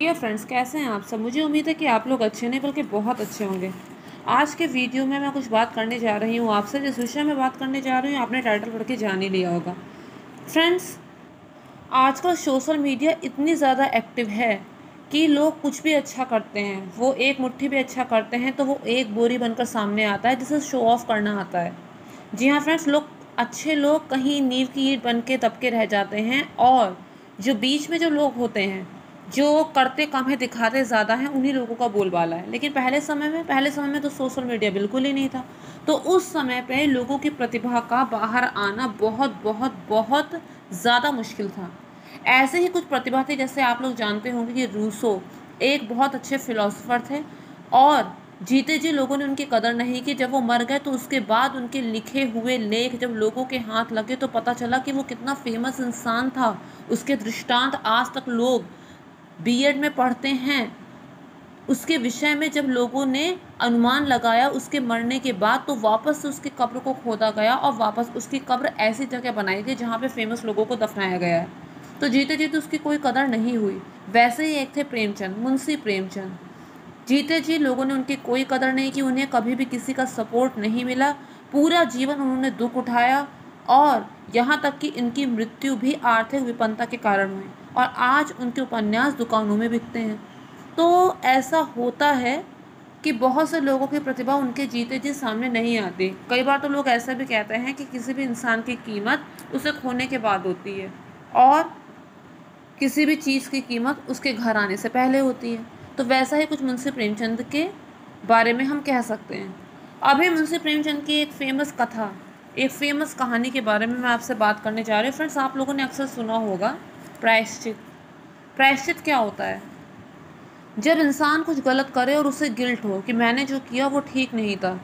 Dear friends, कैसे हैं आप सब। मुझे उम्मीद है कि आप लोग अच्छे नहीं बल्कि बहुत अच्छे होंगे। आज के वीडियो में मैं कुछ बात करने जा रही हूँ आपसे। जिस विषय में बात करने जा रही हूँ आपने टाइटल पढ़ के जान ही लिया होगा। फ्रेंड्स, आजकल सोशल मीडिया इतनी ज़्यादा एक्टिव है कि लोग कुछ भी अच्छा करते हैं, वो एक मुट्ठी भी अच्छा करते हैं तो वो एक बोरी बनकर सामने आता है जिसे शो ऑफ करना आता है। जी हाँ फ्रेंड्स, अच्छे लोग कहीं नींव की ईंट बन के दबके रह जाते हैं और जो बीच में जो लोग होते हैं, जो करते कम है दिखाते ज़्यादा हैं, उन्हीं लोगों का बोलबाला है। लेकिन पहले समय में तो सोशल मीडिया बिल्कुल ही नहीं था। तो उस समय पे लोगों की प्रतिभा का बाहर आना बहुत बहुत बहुत ज़्यादा मुश्किल था। ऐसे ही कुछ प्रतिभा थी, जैसे आप लोग जानते होंगे कि रूसो एक बहुत अच्छे फिलोसोफर थे और जीते जी लोगों ने उनकी कदर नहीं की। जब वो मर गए तो उसके बाद उनके लिखे हुए लेख जब लोगों के हाथ लगे तो पता चला कि वो कितना फेमस इंसान था। उसके दृष्टांत आज तक लोग बीएड में पढ़ते हैं। उसके विषय में जब लोगों ने अनुमान लगाया उसके मरने के बाद, तो वापस से उसकी कब्र को खोदा गया और वापस उसकी कब्र ऐसी जगह बनाई गई जहाँ पे फेमस लोगों को दफनाया गया है। तो जीते जीते उसकी कोई कदर नहीं हुई। वैसे ही एक थे प्रेमचंद, मुंशी प्रेमचंद। जीते जी लोगों ने उनकी कोई कदर नहीं की, उन्हें कभी भी किसी का सपोर्ट नहीं मिला। पूरा जीवन उन्होंने दुख उठाया और यहाँ तक कि इनकी मृत्यु भी आर्थिक विपन्नता के कारण हुई और आज उनके उपन्यास दुकानों में बिकते हैं। तो ऐसा होता है कि बहुत से लोगों की प्रतिभा उनके जीते जी सामने नहीं आती। कई बार तो लोग ऐसा भी कहते हैं कि किसी भी इंसान की कीमत उसे खोने के बाद होती है और किसी भी चीज़ की कीमत उसके घर आने से पहले होती है। तो वैसा ही कुछ मुंशी प्रेमचंद के बारे में हम कह सकते हैं। अभी मुंशी प्रेमचंद की एक फेमस कहानी के बारे में मैं आपसे बात करने जा रही हूँ। फ्रेंड्स, आप लोगों ने अक्सर सुना होगा प्रायश्चित। प्रायश्चित क्या होता है? जब इंसान कुछ गलत करे और उसे गिल्ट हो कि मैंने जो किया वो ठीक नहीं था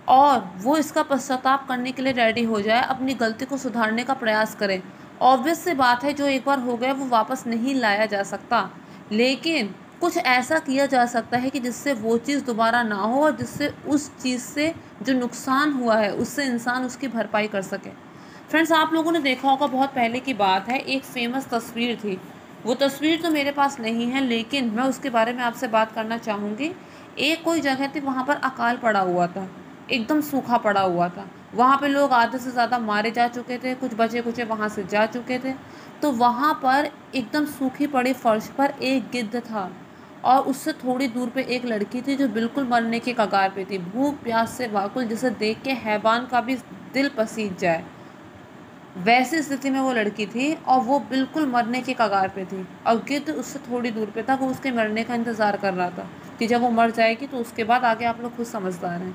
और वो इसका पश्चाताप करने के लिए रेडी हो जाए, अपनी गलती को सुधारने का प्रयास करे। ऑब्वियस सी बात है, जो एक बार हो गया वो वापस नहीं लाया जा सकता, लेकिन कुछ ऐसा किया जा सकता है कि जिससे वो चीज़ दोबारा ना हो और जिससे उस चीज़ से जो नुकसान हुआ है उससे इंसान उसकी भरपाई कर सके। फ्रेंड्स, आप लोगों ने देखा होगा, बहुत पहले की बात है, एक फेमस तस्वीर थी। वो तस्वीर तो मेरे पास नहीं है लेकिन मैं उसके बारे में आपसे बात करना चाहूँगी। एक कोई जगह थी, वहाँ पर अकाल पड़ा हुआ था, एकदम सूखा पड़ा हुआ था। वहाँ पे लोग आधे से ज़्यादा मारे जा चुके थे, कुछ बचे कुचे वहाँ से जा चुके थे। तो वहाँ पर एकदम सूखी पड़ी फर्श पर एक गिद्ध था और उससे थोड़ी दूर पे एक लड़की थी जो बिल्कुल मरने के कगार पे थी, भूख प्यास से व्याकुल, जिसे देख के हैवान का भी दिल पसीज जाए। वैसी स्थिति में वो लड़की थी और वो बिल्कुल मरने के कगार पे थी और गिद्ध उससे थोड़ी दूर पे था। वो उसके मरने का इंतज़ार कर रहा था कि जब वो मर जाएगी तो उसके बाद आगे आप लोग खुद समझदार हैं।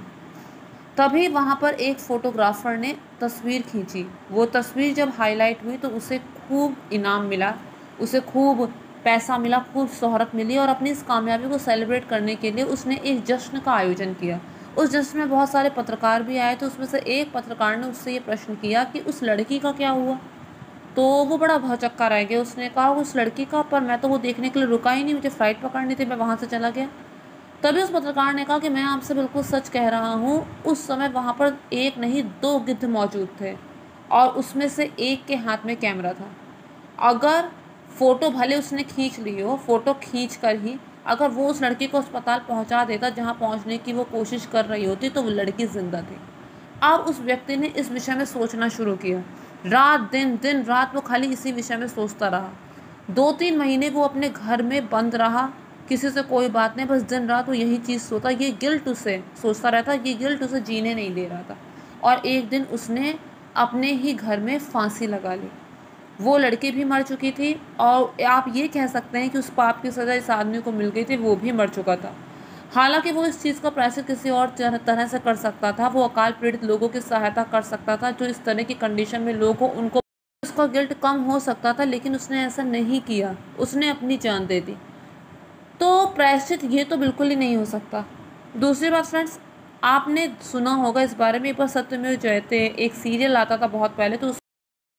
तभी वहाँ पर एक फ़ोटोग्राफ़र ने तस्वीर खींची। वो तस्वीर जब हाईलाइट हुई तो उसे खूब इनाम मिला, उसे खूब पैसा मिला, खूब शोहरत मिली और अपनी इस कामयाबी को सेलिब्रेट करने के लिए उसने एक जश्न का आयोजन किया। उस जश्न में बहुत सारे पत्रकार भी आए। तो उसमें से एक पत्रकार ने उससे ये प्रश्न किया कि उस लड़की का क्या हुआ। तो वो बड़ा भौचक्का रह गया। उसने कहा उस लड़की का, पर मैं तो वो देखने के लिए रुका ही नहीं, मुझे फ़्लाइट पकड़नी थी, मैं वहाँ से चला गया। तभी उस पत्रकार ने कहा कि मैं आपसे बिल्कुल सच कह रहा हूँ, उस समय वहाँ पर एक नहीं दो गिद्ध मौजूद थे और उसमें से एक के हाथ में कैमरा था। अगर फ़ोटो भले उसने खींच ली हो, फ़ोटो खींच कर ही अगर वो उस लड़की को अस्पताल पहुँचा देता जहाँ पहुँचने की वो कोशिश कर रही होती, तो वो लड़की ज़िंदा थी। अब उस व्यक्ति ने इस विषय में सोचना शुरू किया। रात दिन, दिन रात वो खाली इसी विषय में सोचता रहा। 2-3 महीने वो अपने घर में बंद रहा, किसी से कोई बात नहीं, बस दिन रात वो यही चीज़ सोता, ये गिल्ट उसे सोचता रहता, ये गिल्ट उसे जीने नहीं दे रहा था। और एक दिन उसने अपने ही घर में फांसी लगा ली। वो लड़की भी मर चुकी थी और आप ये कह सकते हैं कि उस पाप की सज़ा इस आदमी को मिल गई थी, वो भी मर चुका था। हालांकि वो इस चीज़ का प्रायश्चित किसी और तरह से कर सकता था। वो अकाल पीड़ित लोगों की सहायता कर सकता था, जो इस तरह की कंडीशन में लोग हो, उनको उसका गिल्ट कम हो सकता था, लेकिन उसने ऐसा नहीं किया, उसने अपनी जान दे दी। तो प्रायश्चित ये तो बिल्कुल ही नहीं हो सकता। दूसरी बात फ्रेंड्स, आपने सुना होगा इस बारे में, एक बार सत्यमेव जयते एक सीरियल आता था बहुत पहले, तो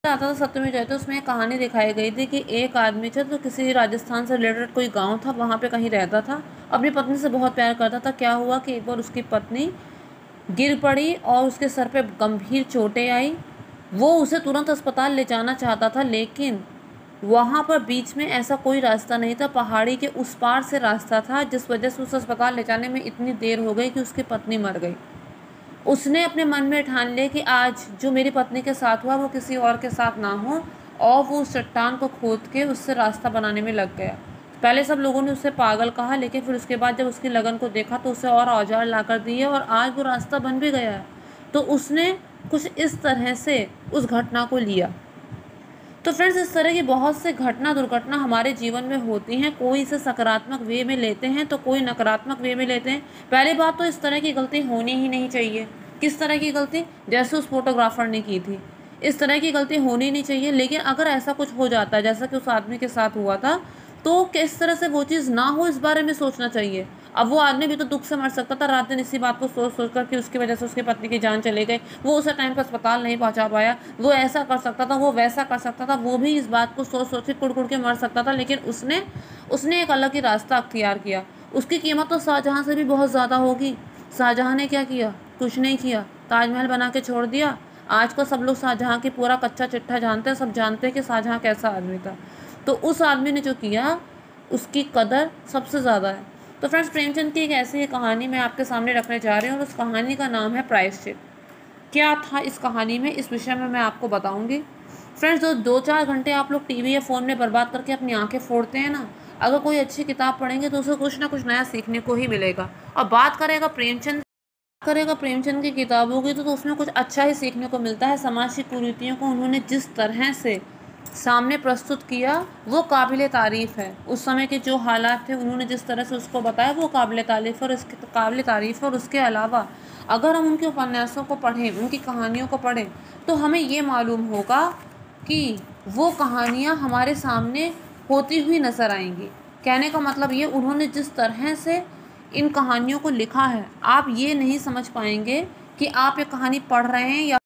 आता था सत्यमेव जयते। उसमें एक कहानी दिखाई गई थी कि एक आदमी था, तो किसी राजस्थान से रिलेटेड कोई गांव था, वहाँ पे कहीं रहता था, अपनी पत्नी से बहुत प्यार करता था। क्या हुआ कि एक बार उसकी पत्नी गिर पड़ी और उसके सर पे गंभीर चोटें आई। वो उसे तुरंत अस्पताल ले जाना चाहता था, लेकिन वहाँ पर बीच में ऐसा कोई रास्ता नहीं था, पहाड़ी के उस पार से रास्ता था, जिस वजह से उस अस्पताल ले जाने में इतनी देर हो गई कि उसकी पत्नी मर गई। उसने अपने मन में ठान लिया कि आज जो मेरी पत्नी के साथ हुआ वो किसी और के साथ ना हो, और वो उस चट्टान को खोद के उससे रास्ता बनाने में लग गया। पहले सब लोगों ने उसे पागल कहा, लेकिन फिर उसके बाद जब उसकी लगन को देखा तो उसे और औजार ला कर दिए और आज वो रास्ता बन भी गया है। तो उसने कुछ इस तरह से उस घटना को लिया। तो फ्रेंड्स, इस तरह की बहुत से घटना दुर्घटना हमारे जीवन में होती हैं। कोई इसे सकारात्मक वे में लेते हैं तो कोई नकारात्मक वे में लेते हैं। पहली बात तो इस तरह की गलती होनी ही नहीं चाहिए। किस तरह की गलती? जैसे उस फोटोग्राफर ने की थी, इस तरह की गलती होनी नहीं चाहिए। लेकिन अगर ऐसा कुछ हो जाता है जैसा कि उस आदमी के साथ हुआ था, तो किस तरह से वो चीज़ ना हो इस बारे में सोचना चाहिए। अब वो आदमी भी तो दुख से मर सकता था, रात दिन इसी बात को सोच सोच कर कि उसकी वजह से उसकी पत्नी की जान चले गई, वो उसे टाइम पर अस्पताल नहीं पहुंचा पाया, वो ऐसा कर सकता था, वो वैसा कर सकता था, वो भी इस बात को सोच सोच के कुड़ के मर सकता था। लेकिन उसने एक अलग ही रास्ता अख्तियार किया। उसकी कीमत तो शाहजहाँ से भी बहुत ज़्यादा होगी। शाहजहाँ ने क्या किया? कुछ नहीं किया, ताजमहल बना के छोड़ दिया। आज का सब लोग शाहजहाँ की पूरा कच्चा चिट्ठा जानते हैं, सब जानते हैं कि शाहजहाँ कैसा आदमी था। तो उस आदमी ने जो किया उसकी कदर सबसे ज़्यादा है। तो फ्रेंड्स, प्रेमचंद की एक ऐसी कहानी मैं आपके सामने रखने जा रही हूँ और उस कहानी का नाम है प्रायश्चित। क्या था इस कहानी में, इस विषय में मैं आपको बताऊंगी। फ्रेंड्स, जो 2-4 घंटे आप लोग टीवी या फ़ोन में बर्बाद करके अपनी आंखें फोड़ते हैं ना, अगर कोई अच्छी किताब पढ़ेंगे तो उसे कुछ ना कुछ नया सीखने को ही मिलेगा। और बात करेगा प्रेमचंद की किताबों की, तो उसमें कुछ अच्छा ही सीखने को मिलता है। समाज की कुरीतियों को उन्होंने जिस तरह से सामने प्रस्तुत किया वो काबिल तारीफ़ है। उस समय के जो हालात थे उन्होंने जिस तरह से उसको बताया वो काबिल तारीफ़ और उसके अलावा अगर हम उनके उपन्यासों को पढ़ें, उनकी कहानियों को पढ़ें, तो हमें ये मालूम होगा कि वो कहानियाँ हमारे सामने होती हुई नज़र आएंगी। कहने का मतलब ये, उन्होंने जिस तरह से इन कहानियों को लिखा है, आप ये नहीं समझ पाएंगे कि आप ये कहानी पढ़ रहे हैं या